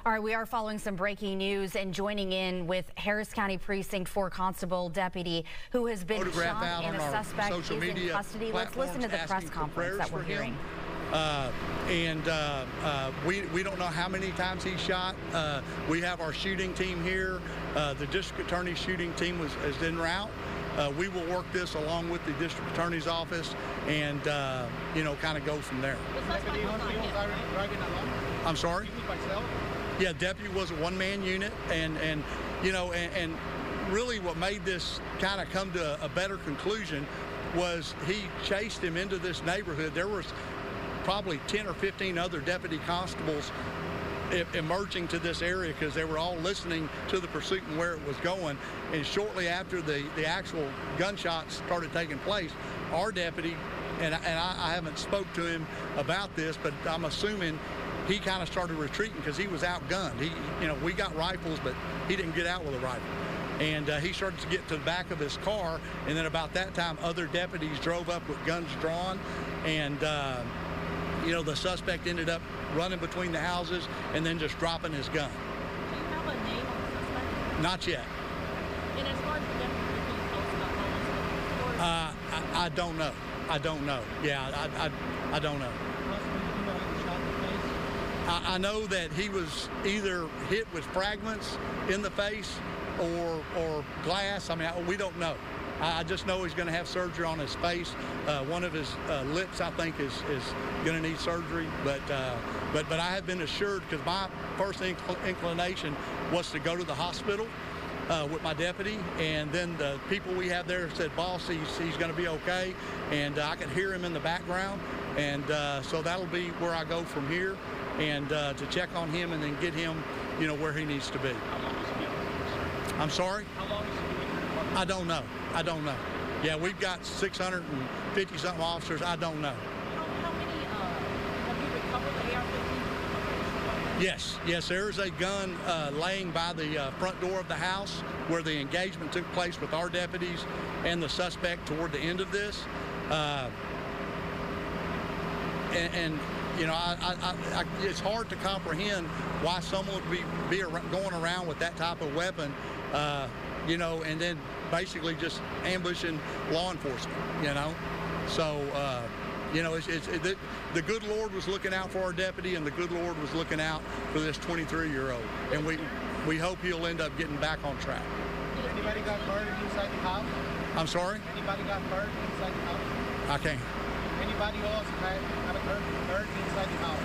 All right, we are following some breaking news and joining in with Harris County Precinct 4 Constable Deputy who has been shot and a suspect is in custody. Let's listen to the press conference that we're hearing. We don't know how many times he shot. We have our shooting team here. The district attorney's shooting team is en route. We will work this along with the district attorney's office and, kind of go from there. I'm sorry? Yeah, deputy was a one-man unit, and really what made this kind of come to a better conclusion was he chased him into this neighborhood. There was probably 10 or 15 other deputy constables emerging to this area because they were all listening to the pursuit and where it was going. And shortly after the actual gunshots started taking place, our deputy, and I haven't spoke to him about this, but I'm assuming he kind of started retreating because he was outgunned. We got rifles, but he didn't get out with a rifle. And he started to get to the back of his car, and then about that time, other deputies drove up with guns drawn, and the suspect ended up running between the houses and then just dropping his gun. Do you have a name on the suspect? Not yet. And as far as the deputy, can you tell us about homelessness? I don't know. I don't know. Yeah, I don't know. I know that he was either hit with fragments in the face or glass. I mean, we don't know. I just know he's going to have surgery on his face. One of his lips, I think, is going to need surgery. But I have been assured, because my first inclination was to go to the hospital with my deputy, and then the people we have there said, "Boss, he's going to be okay," and I could hear him in the background, and so that'll be where I go from here, and to check on him and then get him, where he needs to be. How long is he doing? I'm sorry? How long is he doing your department? I don't know. I don't know. Yeah, we've got 650-something officers. I don't know. How many, have you recovered the AR-15? Yes, there is a gun laying by the front door of the house where the engagement took place with our deputies and the suspect toward the end of this. It's hard to comprehend why someone would be going around with that type of weapon, and then basically just ambushing law enforcement, So, the good Lord was looking out for our deputy, and the good Lord was looking out for this 23-year-old. And we hope he'll end up getting back on track. Anybody got murdered inside the house? I'm sorry? Anybody got murdered inside the house? I can't. Anybody else had a murdered inside the house?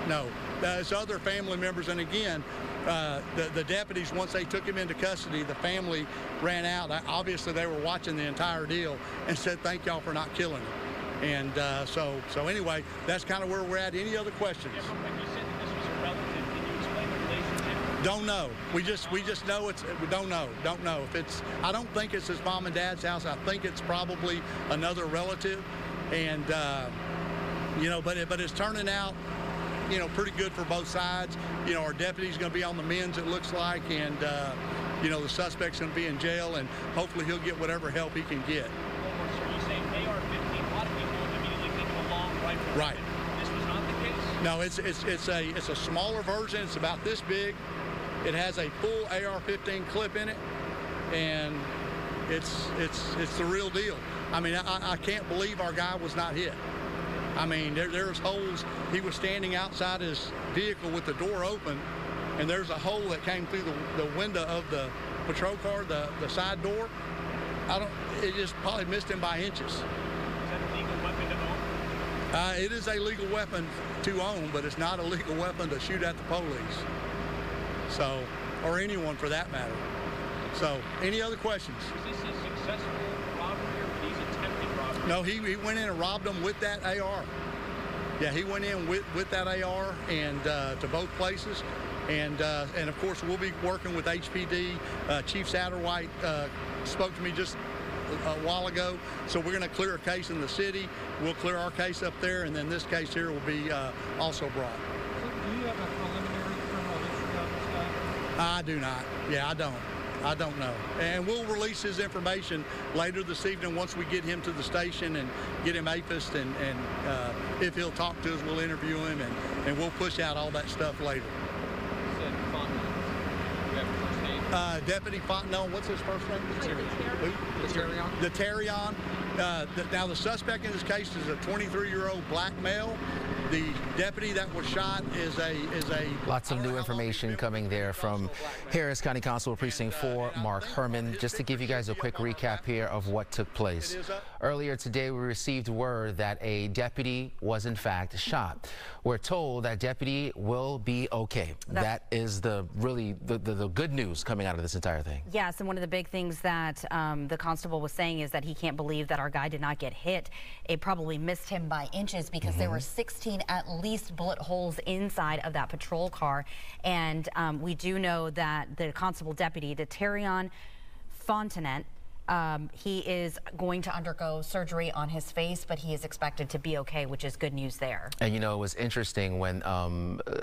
No. It's other family members, and again, the deputies, once they took him into custody, the family ran out. Obviously, they were watching the entire deal and said, "Thank y'all for not killing him." And so anyway, that's kind of where we're at. Any other questions? Yeah, but you said that this was a relative. Can you explain the relationship? Don't know. We just know we don't know. I don't think it's his mom and dad's house. I think it's probably another relative, and but it's turning out pretty good for both sides. Our deputy's going to be on the mends, it looks like, and the suspect's going to be in jail, and hopefully he'll get whatever help he can get. So you're saying AR-15? A lot of people immediately think of a long rifle. Right. This was not the case. No, it's a smaller version. It's about this big. It has a full AR-15 clip in it, and it's the real deal. I mean, I can't believe our guy was not hit. I mean, there's holes. He was standing outside his vehicle with the door open, and there's a hole that came through the window of the patrol car, the side door. It just probably missed him by inches. Is that a legal weapon to own? It is a legal weapon to own, but it's not a legal weapon to shoot at the police. So, or anyone for that matter. So, any other questions? Is this a successful robbery, or he's attempting robbery? No, he went in and robbed them with that AR. Yeah, he went in with that AR and to both places, and of course we'll be working with HPD. Chief Satterwhite spoke to me just a while ago, so we're going to clear a case in the city. We'll clear our case up there, and then this case here will be also brought. Do you have a preliminary criminal history on this guy? I do not. Yeah, I don't. I don't know. And we'll release his information later this evening once we get him to the station and get him APHIS'd, and if he'll talk to us, we'll interview him, and we'll push out all that stuff later. You said Fontonet. Do you have a first name? Deputy Fontonet, what's his first name? Deteryon. Now the suspect in this case is a 23-year-old black male. The deputy that was shot is a lots of new information coming there from Harris County Constable Precinct 4 Mark Herman. Just to give you guys a quick recap here of what took place. Earlier today, we received word that a deputy was in fact shot. We're told that deputy will be okay. That is really the good news coming out of this entire thing. Yes, and one of the big things that the constable was saying is that he can't believe that our guy did not get hit. It probably missed him by inches because there were 16 at least bullet holes inside of that patrol car. And we do know that the Constable Deputy Deteryon Fontonet, he is going to undergo surgery on his face, but he is expected to be okay, which is good news there. And you know, it was interesting when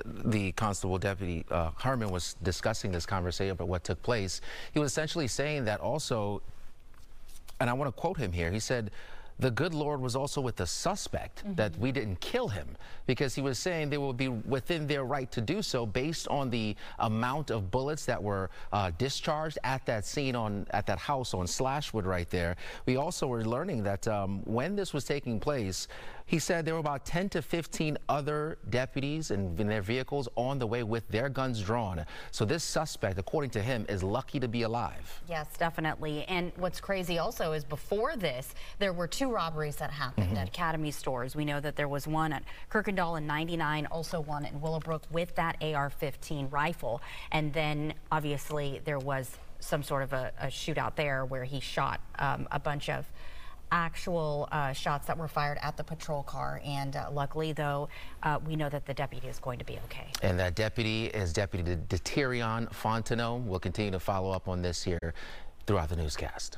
the Constable Deputy Herman was discussing this conversation about what took place. He was essentially saying that also, and I want to quote him here, he said, the good Lord was also with the suspect, that we didn't kill him, because he was saying they will be within their right to do so based on the amount of bullets that were discharged at that scene at that house on Slashwood right there. We also were learning that when this was taking place, he said there were about 10 to 15 other deputies in their vehicles on the way with their guns drawn. So this suspect, according to him, is lucky to be alive. Yes, definitely. And what's crazy also is before this, there were 2 robberies that happened at Academy stores. We know that there was one at Kirkendall in 99, also one in Willowbrook with that AR-15 rifle. And then obviously there was some sort of a shootout there where he shot a bunch of actual shots that were fired at the patrol car, and luckily though we know that the deputy is going to be okay. And that deputy is Deputy Deteryon Fontonet. We'll continue to follow up on this here throughout the newscast.